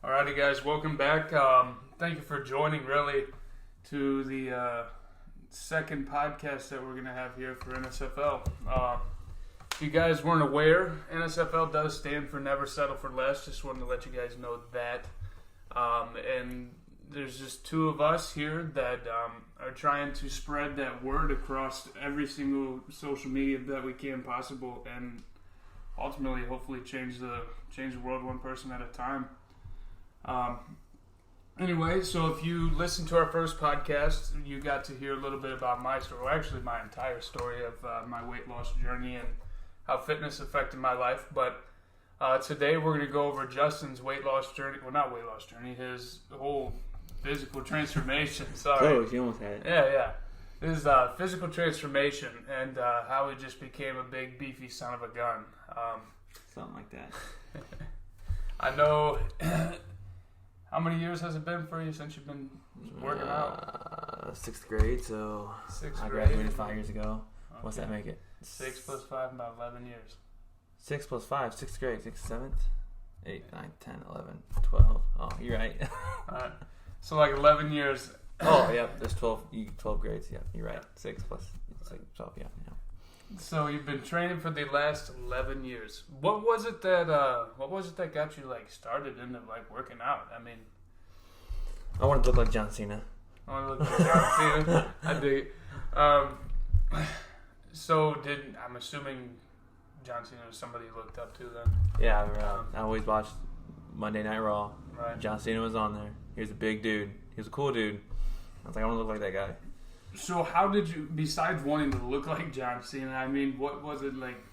Alrighty, guys, welcome back. Thank you for joining, really, to the second podcast that we're going to have here for NSFL. If you guys weren't aware, NSFL does stand for Never Settle for Less. Just wanted to let you guys know that. And there's just two of us here that are trying to spread that word across every single social media that we can possible, and ultimately, hopefully, change the world one person at a time. Anyway, so if you listened to our first podcast, you got to hear a little bit about my story, well, actually my entire story of my weight loss journey and how fitness affected my life. But today we're going to go over Justin's weight loss journey. Well, not weight loss journey, his whole physical transformation. Sorry. Close, you almost had it. Yeah. His physical transformation and how he just became a big, beefy son of a gun. Something like that. I know. How many years has it been for you since you've been working out? 6th grade, so Sixth I grade. graduated 5 years ago. Okay. What's that make it? 6 plus 5, about 11 years. 6 plus 5, 6th grade, 6th, 7th, 8, 9, 10, 11, 12. Oh, you're right. Alright. So like 11 years. Oh, yeah, there's 12 grades. Yeah, you're right. 6 plus, it's like 12, yeah. So you've been training for the last 11 years. What was it that got you like started into like working out? I mean, I wanted to look like John Cena. I want to look like John Cena. I dig it. So I'm assuming John Cena was somebody you looked up to then? Yeah, I always watched Monday Night Raw. Right. John Cena was on there. He was a big dude. He was a cool dude. I was like, I want to look like that guy. So how did you, besides wanting to look like John Cena, I mean, what was it like,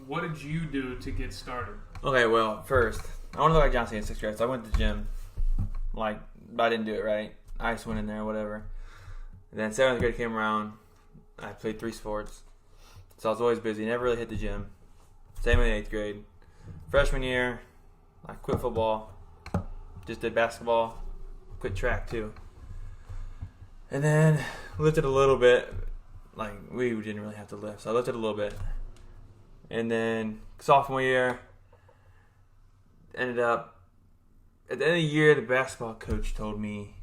what did you do to get started? Okay, well, first, I want to look like John Cena in 6th grade, so I went to the gym, but I didn't do it right. I just went in there, whatever. And then 7th grade came around, I played 3 sports, so I was always busy, never really hit the gym. Same in 8th grade. Freshman year, I quit football, just did basketball, quit track too. And then lifted a little bit. Like, we didn't really have to lift, so I lifted a little bit. And then sophomore year, ended up, at the end of the year, the basketball coach told me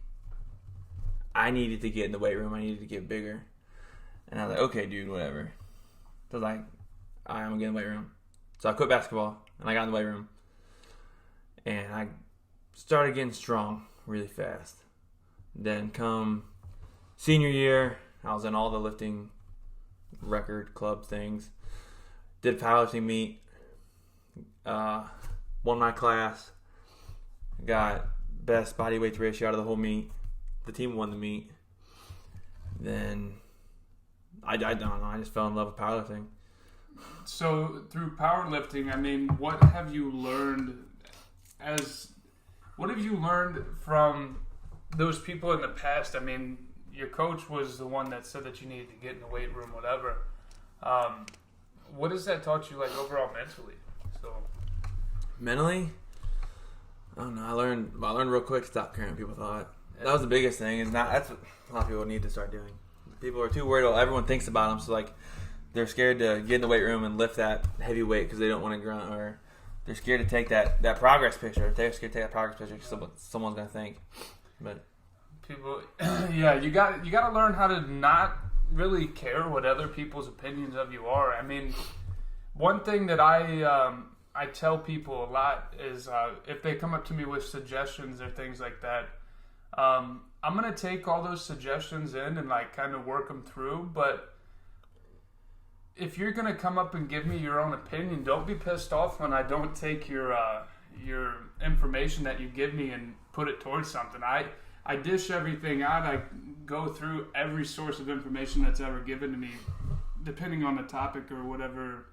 I needed to get in the weight room. I needed to get bigger. And I was like, okay, dude, whatever. So I was like, all right, I'm going to get in the weight room. So I quit basketball, and I got in the weight room. And I started getting strong really fast. Then come senior year, I was in all the lifting record club things. Did powerlifting meet. Won my class. Got best body weight ratio out of the whole meet. The team won the meet. Then I don't know. I just fell in love with powerlifting. So through powerlifting, I mean, what have you learned from those people in the past? I mean, your coach was the one that said that you needed to get in the weight room, whatever. What has that taught you, like, overall mentally? So mentally, I don't know. I learned real quick to stop caring what people thought. That was the biggest thing. That's what a lot of people need to start doing. People are too worried. Everyone thinks about them, so like they're scared to get in the weight room and lift that heavy weight because they don't want to grunt, or they're scared to take that progress picture. They're scared to take that progress picture because someone's gonna think. But people, yeah, you got to learn how to not really care what other people's opinions of you are. I mean, one thing that I tell people a lot is if they come up to me with suggestions or things like that, I'm gonna take all those suggestions in and like kind of work them through. But if you're gonna come up and give me your own opinion, don't be pissed off when I don't take your information that you give me and put it towards something. I dish everything out. I go through every source of information that's ever given to me, depending on the topic or whatever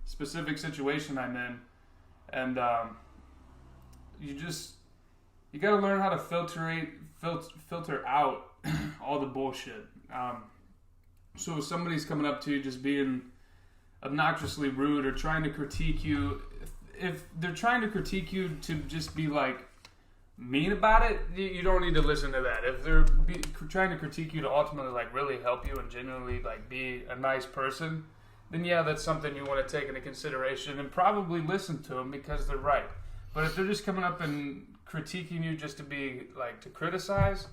specific situation I'm in. And you got to learn how to filter out all the bullshit. So if somebody's coming up to you just being obnoxiously rude or trying to critique you, if they're trying to critique you to just be like mean about it, you don't need to listen to that. If they're trying to critique you to ultimately like really help you and genuinely like be a nice person, then yeah, that's something you want to take into consideration and probably listen to them because they're right. But if they're just coming up and critiquing you just to be like to criticize.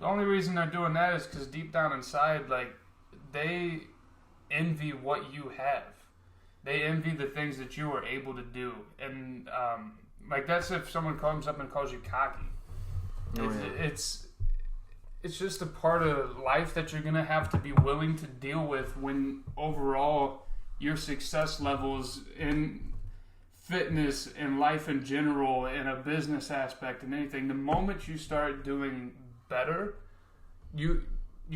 The only reason they're doing that is because deep down inside, like they envy what you have. They envy the things that you were able to do, and like that's if someone comes up and calls you cocky. It's just a part of life that you're gonna have to be willing to deal with when overall your success levels in fitness and life in general and a business aspect and anything. The moment you start doing better, you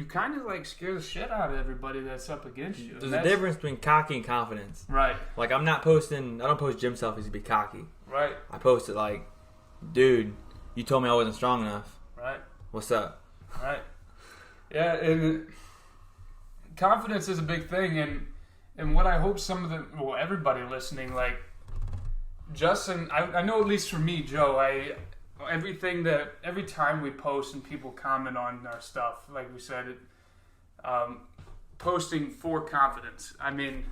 kind of like scare the shit out of everybody that's up against you. There's a difference between cocky and confidence. Right. Like I don't post gym selfies to be cocky. Right. I post it like, dude, you told me I wasn't strong enough. Right. What's up? Right. Yeah, and confidence is a big thing, and what I hope everybody listening, like Justin, I know at least for me, Joe, every time we post and people comment on our stuff, like we said, posting for confidence. I mean,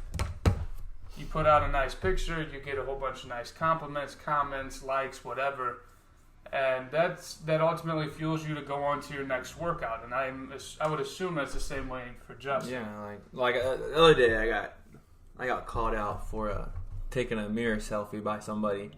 you put out a nice picture, you get a whole bunch of nice compliments, comments, likes, whatever. And that ultimately fuels you to go on to your next workout, and I would assume that's the same way for Justin. Yeah, like the other day I got called out for taking a mirror selfie by somebody,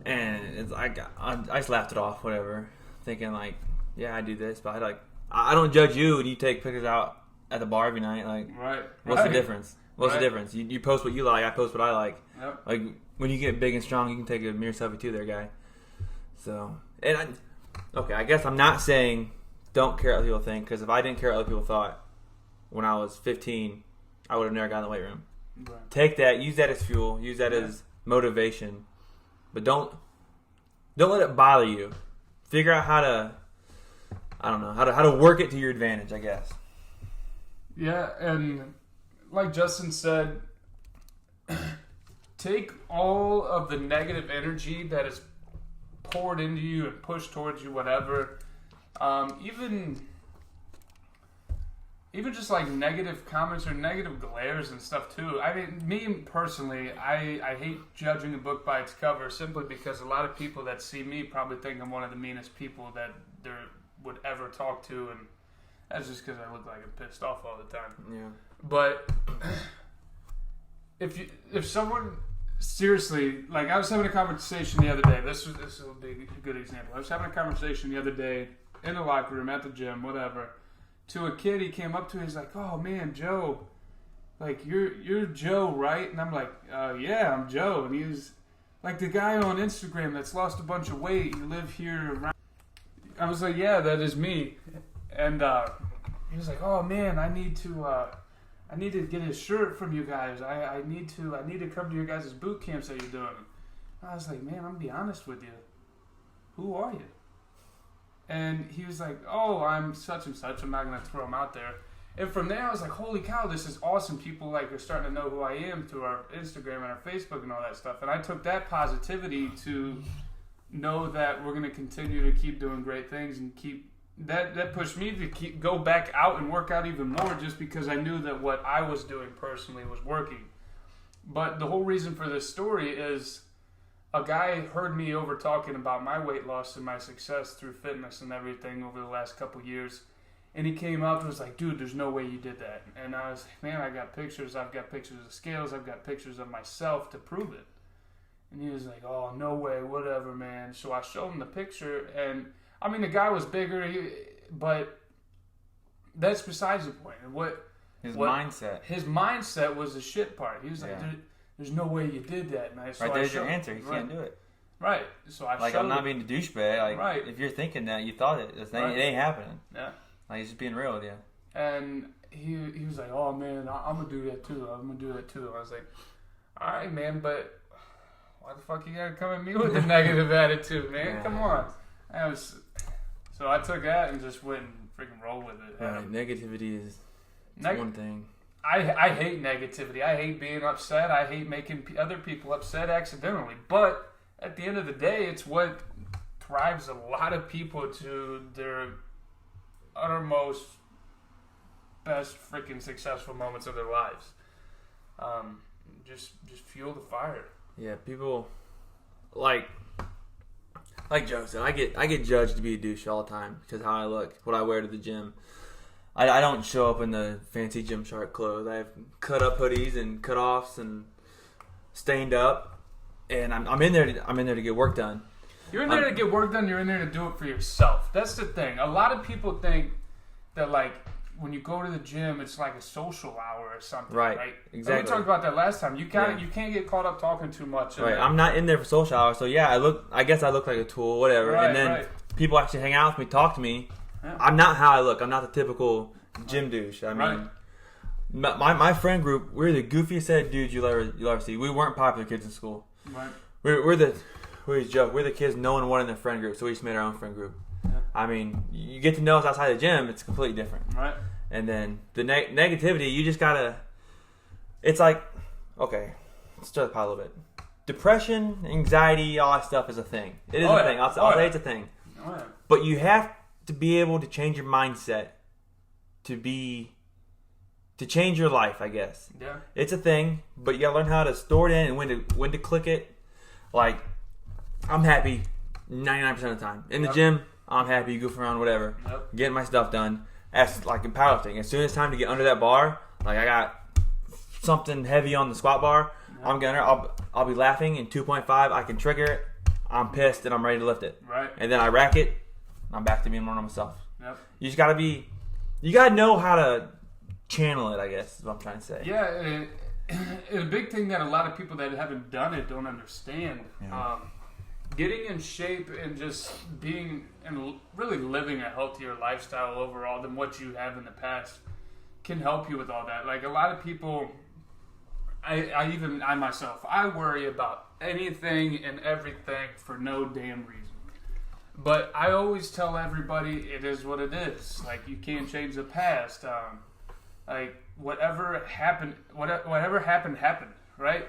and I just laughed it off, whatever, thinking like, yeah, I do this, but I don't judge you when you take pictures out at the bar every night. Like, right? What's the difference? What's the difference? You post what you like, I post what I like. Yep. Like when you get big and strong, you can take a mirror selfie too, there, guy. So, I guess I'm not saying don't care what other people think, because if I didn't care what other people thought when I was 15, I would have never gotten in the weight room. Right. Take that, use that as fuel, use that as motivation, but don't let it bother you. Figure out how to work it to your advantage, I guess. Yeah, and like Justin said, take all of the negative energy that is poured into you and pushed towards you, whatever. Even just like negative comments or negative glares and stuff too. I mean, me personally, I hate judging a book by its cover simply because a lot of people that see me probably think I'm one of the meanest people that they would ever talk to, and that's just because I look like I'm pissed off all the time. Yeah. But if someone seriously, like I was having a conversation the other day. This will be a good example. I was having a conversation the other day in the locker room at the gym, whatever. To a kid, he came up to me. He's like, "Oh man, Joe, like you're Joe, right?" And I'm like, "Yeah, I'm Joe." And he was like the guy on Instagram that's lost a bunch of weight. You live here around. I was like, "Yeah, that is me." And he was like, "Oh man, I need to get a shirt from you guys. I need to come to your guys' boot camps that you're doing." And I was like, "Man, I'm gonna be honest with you. Who are you?" And he was like, "Oh, I'm such and such. I'm not gonna throw him out there." And from there, I was like, "Holy cow, this is awesome! People like are starting to know who I am through our Instagram and our Facebook and all that stuff." And I took that positivity to know that we're gonna continue to keep doing great things and keep. That pushed me to go back out and work out even more, just because I knew that what I was doing personally was working. But the whole reason for this story is a guy heard me over talking about my weight loss and my success through fitness and everything over the last couple years. And he came up and was like, "Dude, there's no way you did that." And I was like, "Man, I got pictures. I've got pictures of scales. I've got pictures of myself to prove it." And he was like, "Oh, no way, whatever, man." So I showed him the picture, and I mean, the guy was bigger, but that's besides the point. His mindset was the shit part. He was like, "There's no way you did that." And so there's your answer. You can't do it. Right. So I'm not being a douchebag. Like, if you're thinking that, you thought it. It ain't happening. Yeah. Like, he's just being real with you. And he was like, "Oh man, I'm gonna do that too. I'm gonna do that too." I was like, "All right, man, but why the fuck you gotta come at me with a negative attitude, man? Yeah. Come on." So I took that and just went and freaking rolled with it. Negativity is one thing. I hate negativity. I hate being upset. I hate making other people upset accidentally. But at the end of the day, it's what drives a lot of people to their uttermost best freaking successful moments of their lives. Just fuel the fire. Yeah, people like like Joe said, I get judged to be a douche all the time because how I look, what I wear to the gym. I don't show up in the fancy Gymshark clothes. I have cut up hoodies and cut offs and stained up, and I'm in there to get work done. You're in there to get work done. You're in there to do it for yourself. That's the thing. A lot of people think that like when you go to the gym, it's like a social hour or something. Right. Exactly. We talked about that last time. You can't get caught up talking too much. Right. I'm not in there for social hour, so yeah, I guess I look like a tool, whatever. Right, and then people actually hang out with me, talk to me. Yeah. I'm not how I look. I'm not the typical gym douche. I mean, my friend group, we're the goofiest head dudes you'll ever see. We weren't popular kids in school. Right. We always joke, we're the kids no one wanted in their friend group, so we just made our own friend group. Yeah. I mean, you get to know us outside the gym, it's completely different. Right. And then the negativity, you just gotta. It's like, okay, let's start the pot a little bit. Depression, anxiety, all that stuff is a thing. It is a thing. I'll say it's a thing. Oh, yeah. But you have to be able to change your mindset to change your life, I guess. Yeah. It's a thing, but you gotta learn how to store it in and when to click it. Like, I'm happy 99% of the time. In the gym, I'm happy, goof around, whatever. Yep. Getting my stuff done. That's like in powerlifting. As soon as it's time to get under that bar, like I got something heavy on the squat bar, I'll be laughing in 2.5, I can trigger it, I'm pissed and I'm ready to lift it. Right. And then I rack it, I'm back to being more normal self. Yep. You just gotta know how to channel it, I guess is what I'm trying to say. Yeah, and a big thing that a lot of people that haven't done it don't understand. Yeah. Getting in shape and just being and really living a healthier lifestyle overall than what you have in the past can help you with all that. Like a lot of people, I myself, I worry about anything and everything for no damn reason. But I always tell everybody it is what it is. Like you can't change the past. Like whatever happened, happened, right?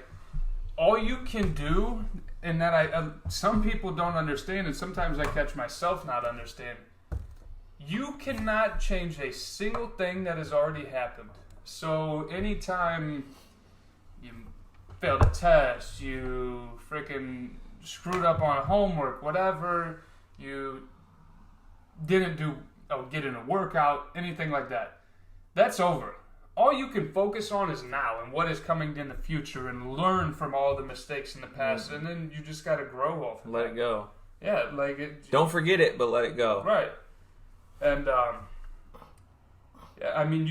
All you can do, and that some people don't understand, and sometimes I catch myself not understanding. You cannot change a single thing that has already happened. So anytime you failed a test, you freaking screwed up on homework, whatever, you didn't get in a workout, anything like that, that's over. All you can focus on is now and what is coming in the future and learn from all the mistakes in the past, and then you just got to grow off of Let it go. Yeah, like it. Don't forget it, but let it go. Right. And yeah, I mean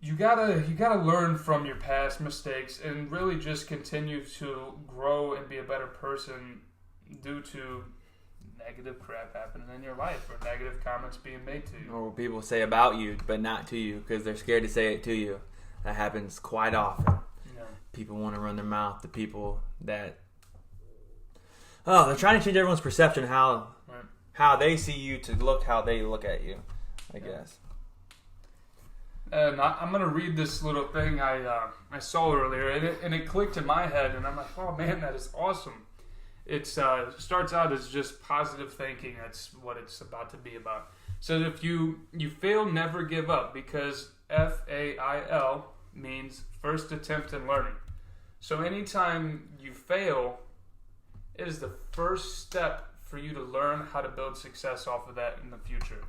you gotta learn from your past mistakes and really just continue to grow and be a better person due to negative crap happening in your life or negative comments being made to you. Or people say about you, but not to you because they're scared to say it to you. That happens quite often. Yeah. People want to run their mouth to people that... they're trying to change everyone's perception how they see you to look how they look at you, I guess. And I'm going to read this little thing I saw earlier, and it clicked in my head, and I'm like, oh man, that is awesome. It starts out as just positive thinking. That's what it's about to be about. So if you fail, never give up, because FAIL means first attempt in learning. So anytime you fail, it is the first step for you to learn how to build success off of that in the future.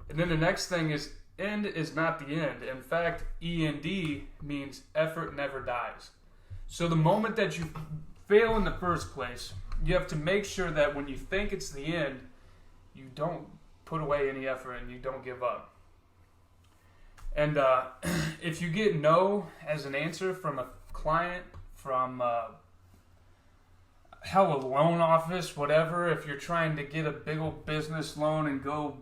And then the next thing is end is not the end. In fact, END means effort never dies. So the moment that you fail in the first place, you have to make sure that when you think it's the end, you don't put away any effort and you don't give up. And if you get no as an answer from a client, from a loan office, whatever, if you're trying to get a big old business loan and go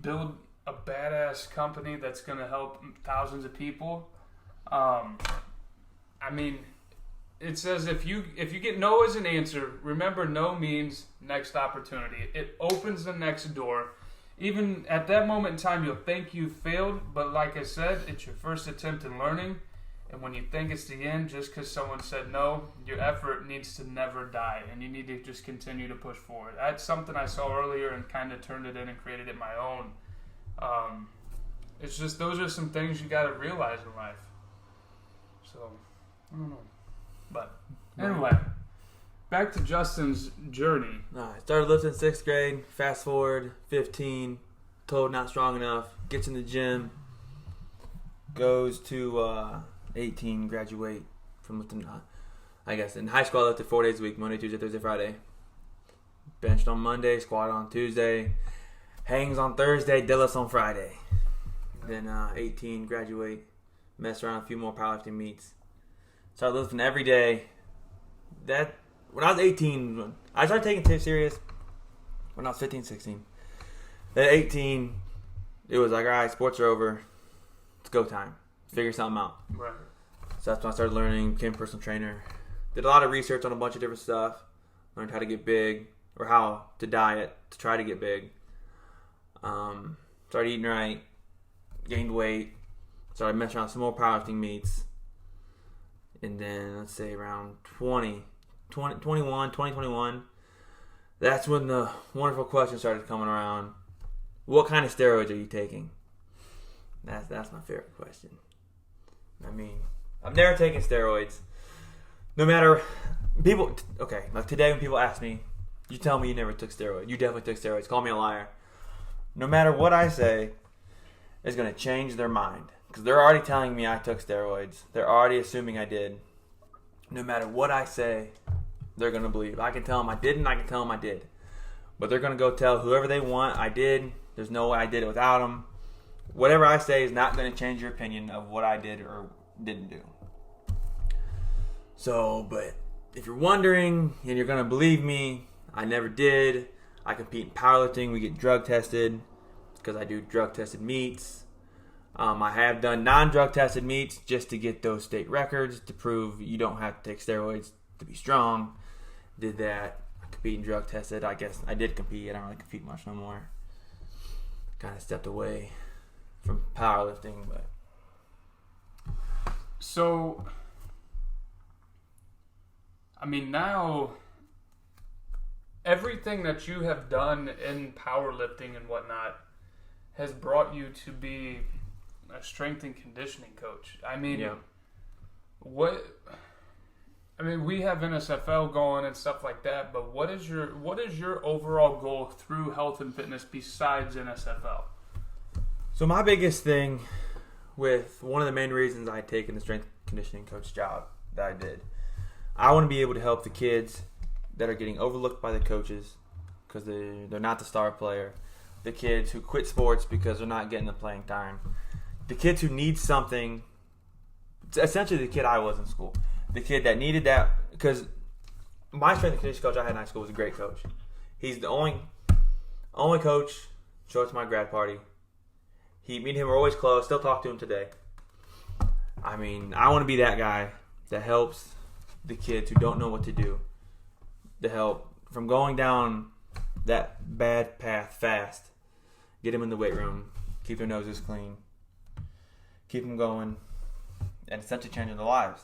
build a badass company that's going to help thousands of people, I mean, it says if you get no as an answer, remember no means next opportunity. It opens the next door. Even at that moment in time, you'll think you failed, but like I said, it's your first attempt in learning. And when you think it's the end, just because someone said no, your effort needs to never die, and you need to just continue to push forward. That's something I saw earlier and kind of turned it in and created it my own. It's just those are some things you got to realize in life. So, I don't know. But anyway, back to Justin's journey. I started lifting 6th grade. Fast forward, 15, told not strong enough. Gets in the gym. Goes to 18, graduate from lifting. I guess in high school I lifted 4 days a week, Monday, Tuesday, Thursday, Friday. Benched on Monday, squat on Tuesday, hangs on Thursday, deadlifts on Friday. Then 18, graduate, mess around a few more powerlifting meets. Started lifting every day. When I was 18, I started taking it serious when I was 15, 16. Then 18, it was like, all right, sports are over. It's go time. Figure something out. Right. So that's when I started learning, became a personal trainer. Did a lot of research on a bunch of different stuff. Learned how to get big, or how to diet to try to get big. Started eating right, gained weight, started messing around with some more powerlifting meets. And then, let's say around 2021, that's when the wonderful question started coming around. What kind of steroids are you taking? That's my favorite question. I mean, I've never taken steroids. No matter, people, okay, like today when people ask me, you tell me you never took steroids. You definitely took steroids. Call me a liar. No matter what I say, it's going to change their mind. Because they're already telling me I took steroids. They're already assuming I did. No matter what I say, they're going to believe. I can tell them I didn't. I can tell them I did. But they're going to go tell whoever they want I did. There's no way I did it without them. Whatever I say is not going to change your opinion of what I did or didn't do. So, but if you're wondering and you're going to believe me, I never did. I compete in powerlifting. We get drug tested because I do drug tested meets. I have done non-drug tested meets just to get those state records to prove you don't have to take steroids to be strong. Did that. I compete in drug tested. I guess I did compete. I don't really compete much no more. Kind of stepped away from powerlifting, but. So, I mean, now everything that you have done in powerlifting and whatnot has brought you to be a strength and conditioning coach. I mean, yeah. We have NSFL going and stuff like that, but what is your overall goal through health and fitness besides NSFL? So my biggest thing with one of the main reasons I had taken the strength conditioning coach job that I did, I want to be able to help the kids that are getting overlooked by the coaches because they're not the star player, the kids who quit sports because they're not getting the playing time, the kids who need something, essentially the kid I was in school, the kid that needed that, because my strength and conditioning coach I had in high school was a great coach. He's the only coach, showed up to my grad party. Me and him were always close, still talk to him today. I mean, I want to be that guy that helps the kids who don't know what to do, to help from going down that bad path fast, get them in the weight room, keep their noses clean, keep them going, and essentially changing their lives.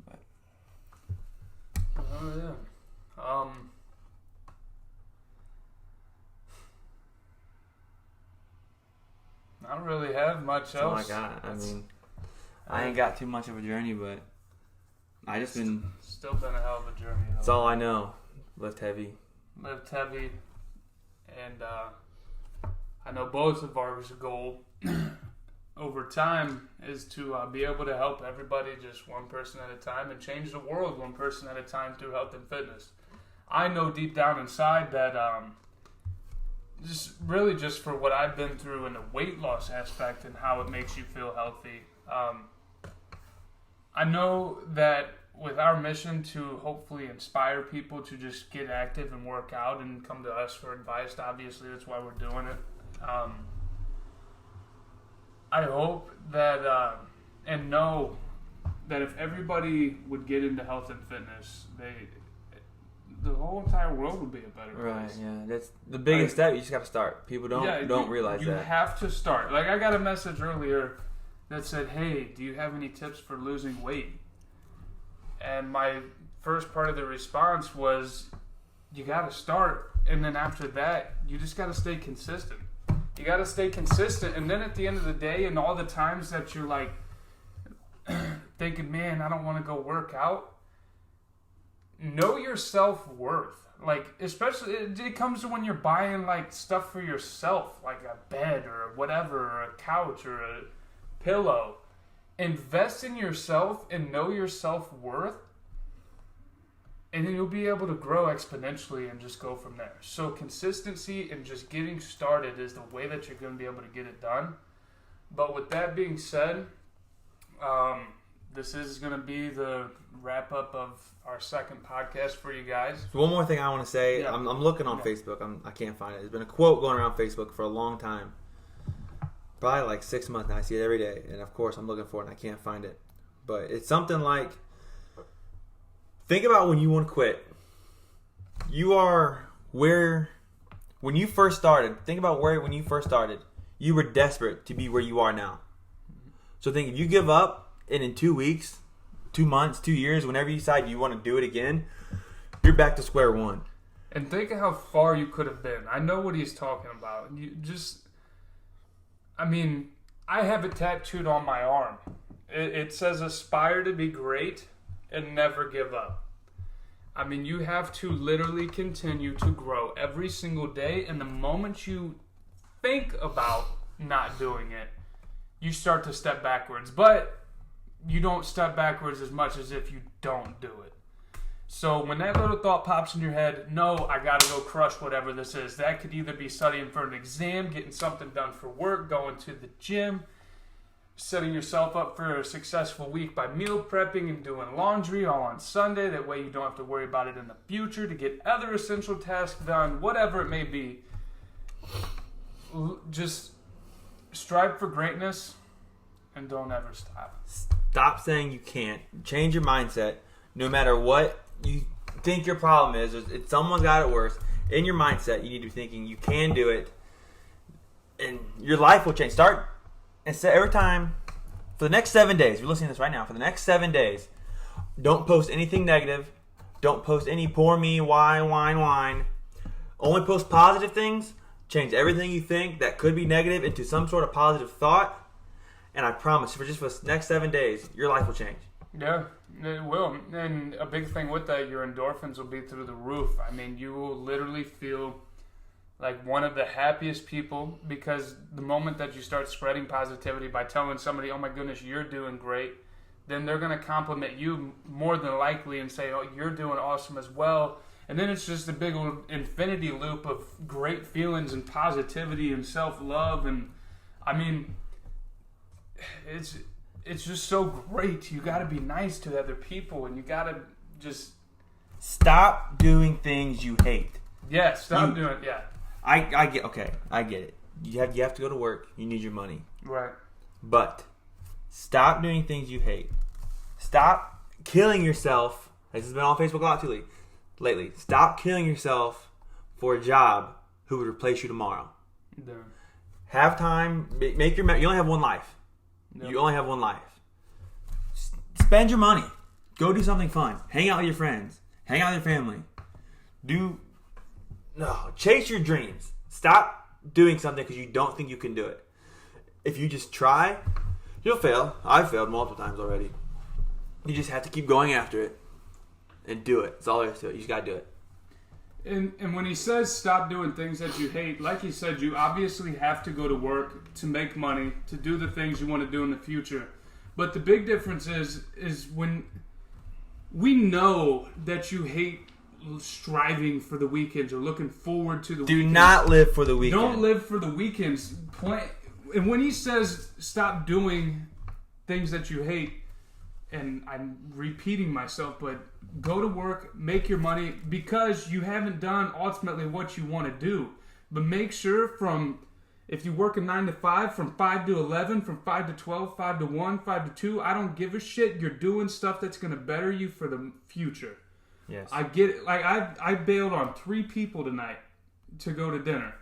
Yeah. Oh yeah. I don't really have much else. Oh my God! I mean, I ain't got too much of a journey, but I just been still been a hell of a journey. That's all I know. Lift heavy, and I know both of our goal over time is to be able to help everybody just one person at a time and change the world one person at a time through health and fitness. I know deep down inside that just for what I've been through in the weight loss aspect and how it makes you feel healthy, I know that with our mission to hopefully inspire people to just get active and work out and come to us for advice, obviously that's why we're doing it. I hope that and know that if everybody would get into health and fitness, the whole entire world would be a better place. Right, yeah. That's the biggest step. You just got to start. People don't realize that. You have to start. Like, I got a message earlier that said, hey, do you have any tips for losing weight? And my first part of the response was, you got to start. And then after that, you just got to stay consistent. You got to stay consistent. And then at the end of the day, and all the times that you're like thinking, man, I don't want to go work out, know your self-worth. Like, especially, it comes to when you're buying, like, stuff for yourself, like a bed or whatever, or a couch or a pillow. Invest in yourself and know your self-worth, and then you'll be able to grow exponentially and just go from there. So consistency and just getting started is the way that you're going to be able to get it done. But with that being said, this is going to be the wrap-up of our second podcast for you guys. So one more thing I want to say. Yeah. I'm looking on Facebook. I can't find it. There's been a quote going around Facebook for a long time. Probably like 6 months now. I see it every day. And of course, I'm looking for it and I can't find it. But it's something like, think about when you want to quit. You are where, when you first started, think about where when you first started, you were desperate to be where you are now. So think if you give up and in 2 weeks, 2 months, 2 years, whenever you decide you want to do it again, you're back to square one. And think of how far you could have been. I know what he's talking about. You just, I mean, I have it tattooed on my arm. It says aspire to be great and never give up. I mean, you have to literally continue to grow every single day. And the moment you think about not doing it, you start to step backwards. But you don't step backwards as much as if you don't do it. So when that little thought pops in your head, no, I got to go crush whatever this is. That could either be studying for an exam, getting something done for work, going to the gym, setting yourself up for a successful week by meal prepping and doing laundry all on Sunday. That way you don't have to worry about it in the future to get other essential tasks done, whatever it may be. Just strive for greatness and don't ever stop. Stop saying you can't. Change your mindset. No matter what you think your problem is, if someone's got it worse, in your mindset, you need to be thinking you can do it, and your life will change. Start, and so every time, for the next 7 days, you're listening to this right now, for the next 7 days, don't post anything negative. Don't post any poor me, whine. Only post positive things. Change everything you think that could be negative into some sort of positive thought. And I promise, for the next 7 days, your life will change. Yeah, it will. And a big thing with that, your endorphins will be through the roof. I mean, you will literally feel like one of the happiest people, because the moment that you start spreading positivity by telling somebody, oh my goodness, you're doing great, then they're going to compliment you more than likely and say, oh, you're doing awesome as well. And then it's just a big old infinity loop of great feelings and positivity and self-love. And I mean, it's just so great. You got to be nice to other people, and you got to just stop doing things you hate. Yeah, stop doing it. Yeah, I get it. You have to go to work. You need your money. Right. But stop doing things you hate. Stop killing yourself. This has been on Facebook a lot too lately. Stop killing yourself for a job who would replace you tomorrow. Yeah. Have time. Make your. You only have one life. Yep. You only have one life. Spend your money. Go do something fun. Hang out with your friends. Hang out with your family. Chase your dreams. Stop doing something because you don't think you can do it. If you just try, you'll fail. I've failed multiple times already. You just have to keep going after it and do it. That's all there is to it. You just got to do it. And when he says stop doing things that you hate, like he said, you obviously have to go to work to make money, to do the things you want to do in the future. But the big difference is when we know that you hate striving for the weekends or looking forward to the weekends. Do not live for the weekend. Don't live for the weekends. And when he says stop doing things that you hate, and I'm repeating myself, but go to work, make your money, because you haven't done ultimately what you want to do. But make sure if you work a 9 to 5, from 5 to 11, from 5 to 12, 5 to 1, 5 to 2, I don't give a shit. You're doing stuff that's going to better you for the future. Yes. I get it. Like, I bailed on 3 people tonight to go to dinner,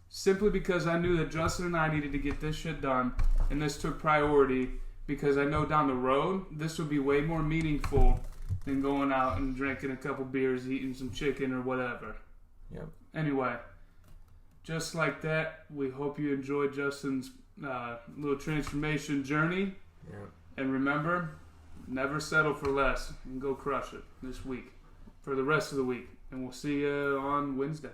simply because I knew that Justin and I needed to get this shit done, and this took priority, because I know down the road this would be way more meaningful than going out and drinking a couple beers, eating some chicken or whatever. Yep. Anyway, just like that, we hope you enjoyed Justin's little transformation journey. Yep. And remember, never settle for less, and go crush it this week. for the rest of the week. And we'll see you on Wednesday.